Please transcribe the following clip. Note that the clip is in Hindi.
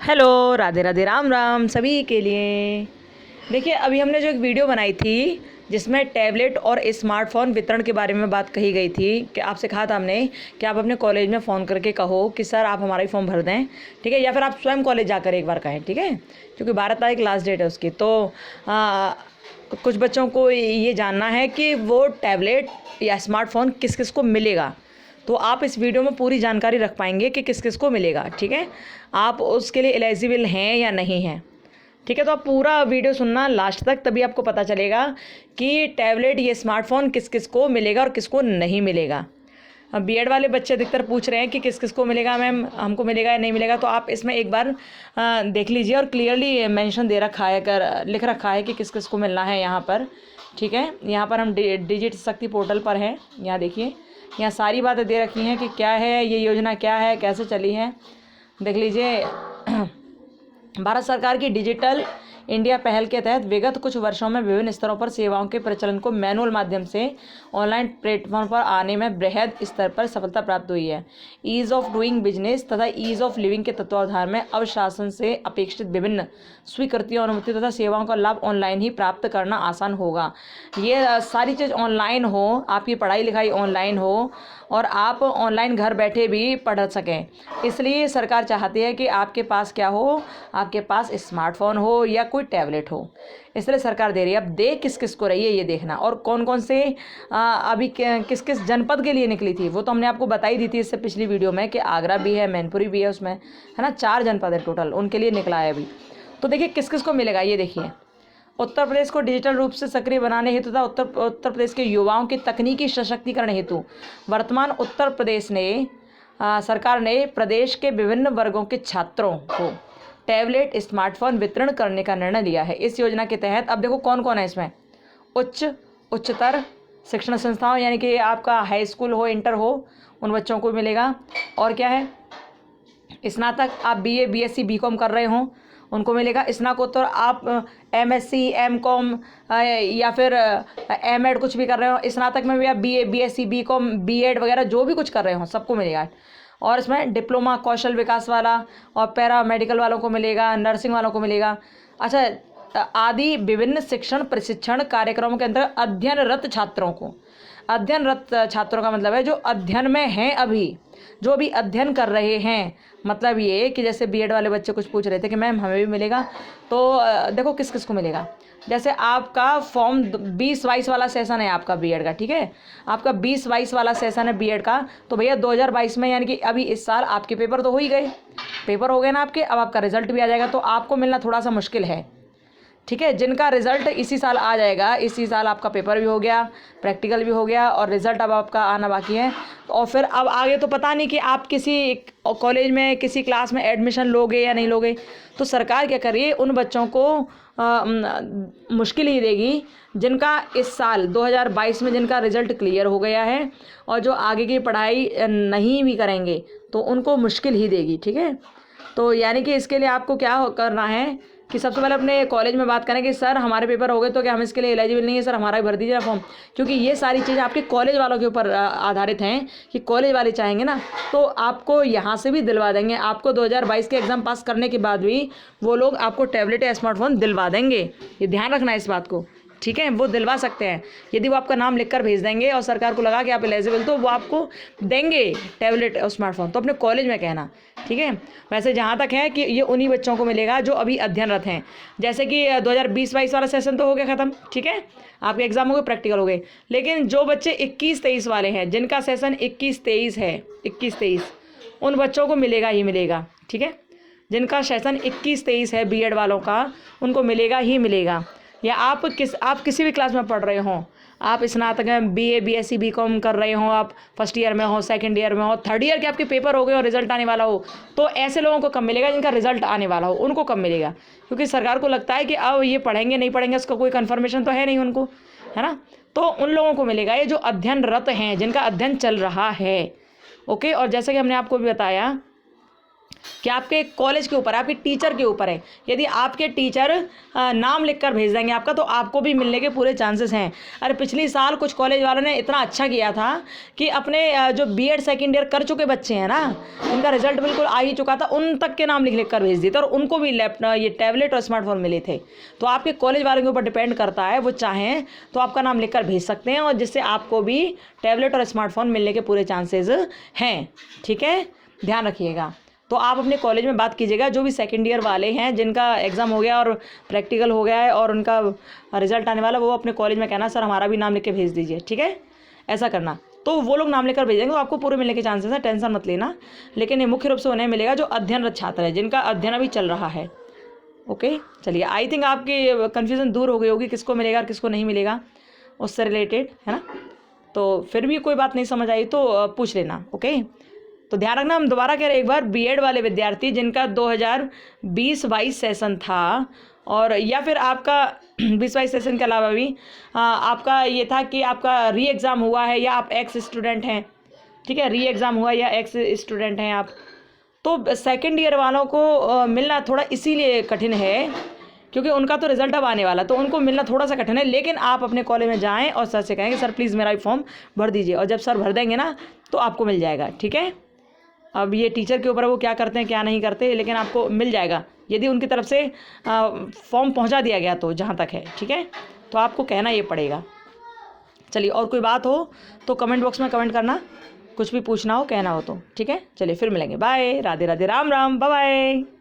हेलो, राधे राधे, राम राम सभी के लिए। देखिए, अभी हमने जो एक वीडियो बनाई थी जिसमें टैबलेट और स्मार्टफ़ोन वितरण के बारे में बात कही गई थी कि आपसे कहा था हमने कि आप अपने कॉलेज में फ़ोन करके कहो कि सर आप हमारा ही फॉर्म भर दें, ठीक है, या फिर आप स्वयं कॉलेज जाकर एक बार कहें, ठीक है, क्योंकि 12 तारीख लास्ट डेट है उसकी। तो कुछ बच्चों को ये जानना है कि वो टैबलेट या स्मार्टफ़ोन किस किस को मिलेगा। तो आप इस वीडियो में पूरी जानकारी रख पाएंगे कि किस किस को मिलेगा, ठीक है, आप उसके लिए एलिजिबल हैं या नहीं हैं, ठीक है। तो आप पूरा वीडियो सुनना लास्ट तक, तभी आपको पता चलेगा कि टैबलेट ये स्मार्टफ़ोन किस किस को मिलेगा और किसको नहीं मिलेगा। अब बीएड वाले बच्चे अधिकतर पूछ रहे हैं कि किस किस को मिलेगा मैम, हमको मिलेगा या नहीं मिलेगा। तो आप इसमें एक बार देख लीजिए और क्लियरली मेंशन दे रखा है, लिख रखा है कि किस किस को मिलना है यहाँ पर, ठीक है। यहाँ पर हम डिजिट शक्ति पोर्टल पर हैं, यहाँ देखिए, यहाँ सारी बातें दे रखी हैं कि क्या है ये योजना, क्या है, कैसे चली है, देख लीजिए। भारत सरकार की डिजिटल इंडिया पहल के तहत विगत कुछ वर्षों में विभिन्न स्तरों पर सेवाओं के प्रचलन को मैनुअल माध्यम से ऑनलाइन प्लेटफॉर्म पर आने में बृहद स्तर पर सफलता प्राप्त हुई है। ईज ऑफ डूइंग बिजनेस तथा ईज ऑफ लिविंग के तत्वावधान में अब शासन से अपेक्षित विभिन्न स्वीकृतियों, अनुमति तथा सेवाओं का लाभ ऑनलाइन ही प्राप्त करना आसान होगा। ये सारी चीज़ ऑनलाइन हो, आपकी पढ़ाई लिखाई ऑनलाइन हो और आप ऑनलाइन घर बैठे भी पढ़ सकें, इसलिए सरकार चाहती है कि आपके पास क्या हो, आपके पास स्मार्टफोन हो या कोई टैबलेट हो, इसलिए सरकार दे रही है। अब दे किस किस को रही है ये देखना, और कौन कौन से अभी किस किस जनपद के लिए निकली थी वो तो हमने आपको बताई दी थी इससे पिछली वीडियो में कि आगरा भी है, मैनपुरी भी है, उसमें है ना, 4 जनपद है टोटल, उनके लिए निकला है अभी। तो देखिए किस किस को मिलेगा ये देखिए। उत्तर प्रदेश को डिजिटल रूप से सक्रिय बनाने हेतु तथा उत्तर प्रदेश के युवाओं के तकनीकी सशक्तिकरण हेतु वर्तमान उत्तर प्रदेश ने सरकार ने प्रदेश के विभिन्न वर्गों के छात्रों को टैबलेट स्मार्टफोन वितरण करने का निर्णय लिया है। इस योजना के तहत अब देखो कौन कौन है इसमें, उच्चतर शिक्षण संस्थाओं, यानी कि आपका हाई स्कूल हो, इंटर हो, उन बच्चों को मिलेगा। और क्या है, स्नातक, आप बीए बीएससी बीकॉम कर रहे हों उनको मिलेगा। स्नातकोत्तर आप एमएससी एमकॉम या फिर एमएड कुछ भी कर रहे हो, स्नातक में भी आप बीए बीएससी बीकॉम बीएड वगैरह जो भी कुछ कर रहे हो सबको मिलेगा। और इसमें डिप्लोमा कौशल विकास वाला और पैरा मेडिकल वालों को मिलेगा, नर्सिंग वालों को मिलेगा। अच्छा, आदि विभिन्न शिक्षण प्रशिक्षण कार्यक्रमों के अंदर अध्ययनरत छात्रों को, अध्ययनरत छात्रों का मतलब है जो अध्ययन में हैं, अभी जो भी अध्ययन कर रहे हैं, मतलब ये कि जैसे बीएड वाले बच्चे कुछ पूछ रहे थे कि मैम हमें भी मिलेगा, तो देखो किस किस को मिलेगा। जैसे आपका फॉर्म 20-22 वाला सेशन है आपका बीएड का, ठीक है, आपका 20-22 वाला सेशन है बीएड का, तो भैया 2022 में, यानी कि अभी इस साल आपके पेपर तो हो ही गए, पेपर हो गए ना आपके, अब आपका रिजल्ट भी आ जाएगा, तो आपको मिलना थोड़ा सा मुश्किल है, ठीक है। जिनका रिजल्ट इसी साल आ जाएगा, इसी साल आपका पेपर भी हो गया, प्रैक्टिकल भी हो गया और रिजल्ट अब आपका आना बाकी है, और फिर अब आगे तो पता नहीं कि आप किसी कॉलेज में किसी क्लास में एडमिशन लोगे या नहीं लोगे। तो सरकार क्या कर रही है, उन बच्चों को मुश्किल ही देगी जिनका इस साल 2022 में जिनका रिजल्ट क्लियर हो गया है और जो आगे की पढ़ाई नहीं भी करेंगे तो उनको मुश्किल ही देगी, ठीक है। तो यानी कि इसके लिए आपको क्या करना है कि सबसे पहले अपने कॉलेज में बात करें कि सर हमारे पेपर हो गए तो क्या हम इसके लिए एलिजिबल नहीं है, सर हमारा भी भर दीजिए फॉर्म, क्योंकि ये सारी चीज़ें आपके कॉलेज वालों के ऊपर आधारित हैं कि कॉलेज वाले चाहेंगे ना तो आपको यहाँ से भी दिलवा देंगे। आपको 2022 के एग्ज़ाम पास करने के बाद भी वो लोग आपको टैबलेट या स्मार्टफोन दिलवा देंगे, ये ध्यान रखना है इस बात को, ठीक है। वो दिलवा सकते हैं यदि वो आपका नाम लिखकर भेज देंगे और सरकार को लगा कि आप एलिजिबल, तो वो आपको देंगे टैबलेट और स्मार्टफोन, तो अपने कॉलेज में कहना, ठीक है। वैसे जहाँ तक है कि ये उन्हीं बच्चों को मिलेगा जो अभी अध्ययनरत हैं, जैसे कि 2020-22 वाला सेशन तो हो गया ख़त्म, ठीक है, आपके एग्जाम हो गए, प्रैक्टिकल हो गए, लेकिन जो बच्चे 21-23 वाले हैं, जिनका सेशन 21-23 है, 21-23, उन बच्चों को मिलेगा ही मिलेगा, ठीक है। जिनका सेशन 21-23 है बीएड वालों का, उनको मिलेगा ही मिलेगा। या आप किसी भी क्लास में पढ़ रहे हों, आप स्नातक में बीए बीएससी बीकॉम कर रहे हो, आप फर्स्ट ईयर में हो, सेकंड ईयर में हो, थर्ड ईयर के आपके पेपर हो गए और रिजल्ट आने वाला हो, तो ऐसे लोगों को कम मिलेगा। जिनका रिजल्ट आने वाला हो उनको कम मिलेगा, क्योंकि सरकार को लगता है कि अब ये पढ़ेंगे नहीं पढ़ेंगे उसका कोई कन्फर्मेशन तो है नहीं उनको, है ना। तो उन लोगों को मिलेगा ये जो अध्ययनरत हैं, जिनका अध्ययन चल रहा है, ओके। और जैसे कि हमने आपको भी बताया कि आपके कॉलेज के ऊपर है, आपके टीचर के ऊपर है। यदि आपके टीचर नाम लिखकर भेज देंगे आपका, तो आपको भी मिलने के पूरे चांसेस हैं। अरे पिछली साल कुछ कॉलेज वालों ने इतना अच्छा किया था कि अपने जो बीएड सेकेंड ईयर कर चुके बच्चे हैं ना, उनका रिजल्ट बिल्कुल आ ही चुका था, उन तक के नाम लिख कर भेज दिए थे, और उनको भी ये टैबलेट और स्मार्टफोन मिले थे। तो आपके कॉलेज वालों के ऊपर डिपेंड करता है, वो चाहें तो आपका नाम लिख कर भेज सकते हैं, और जिससे आपको भी टैबलेट और स्मार्टफोन मिलने के पूरे चांसेस हैं। ठीक है, ध्यान रखिएगा। तो आप अपने कॉलेज में बात कीजिएगा, जो भी सेकेंड ईयर वाले हैं जिनका एग्ज़ाम हो गया और प्रैक्टिकल हो गया है और उनका रिजल्ट आने वाला, वो अपने कॉलेज में कहना सर हमारा भी नाम लिख के भेज दीजिए। ठीक है, ऐसा करना। तो वो लोग नाम लेकर भेजेंगे तो आपको पूरे मिलने के चांसेस हैं, टेंशन मत लेना। लेकिन ये मुख्य रूप से उन्हें मिलेगा जो अध्ययनरत छात्र है, जिनका अध्ययन अभी चल रहा है। ओके, चलिए, आई थिंक आपकी कन्फ्यूज़न दूर हो गई होगी किसको मिलेगा और किसको नहीं मिलेगा उससे रिलेटेड, है ना। तो फिर भी कोई बात नहीं समझ आई तो पूछ लेना। ओके, तो ध्यान रखना, हम दोबारा कह रहे एक बार, बीएड वाले विद्यार्थी जिनका 2020-22 सेशन था, और या फिर आपका 20-22 सेशन के अलावा भी आपका ये था कि आपका री एग्ज़ाम हुआ है, या आप एक्स स्टूडेंट हैं, ठीक है, री एग्ज़ाम हुआ या एक्स स्टूडेंट हैं आप, तो सेकेंड ईयर वालों को मिलना थोड़ा इसीलिए कठिन है क्योंकि उनका तो रिजल्ट अब आने वाला, तो उनको मिलना थोड़ा सा कठिन है। लेकिन आप अपने कॉलेज में जाएँ और सर से कहें कि सर प्लीज़ मेरा फॉर्म भर दीजिए, और जब सर भर देंगे ना तो आपको मिल जाएगा। ठीक है, अब ये टीचर के ऊपर वो क्या करते हैं क्या नहीं करते, लेकिन आपको मिल जाएगा यदि उनकी तरफ से फॉर्म पहुंचा दिया गया तो, जहां तक है। ठीक है, तो आपको कहना ये पड़ेगा। चलिए, और कोई बात हो तो कमेंट बॉक्स में कमेंट करना, कुछ भी पूछना हो कहना हो तो। ठीक है, चलिए फिर मिलेंगे, bye, Radhe Radhe, Ram Ram, bye bye.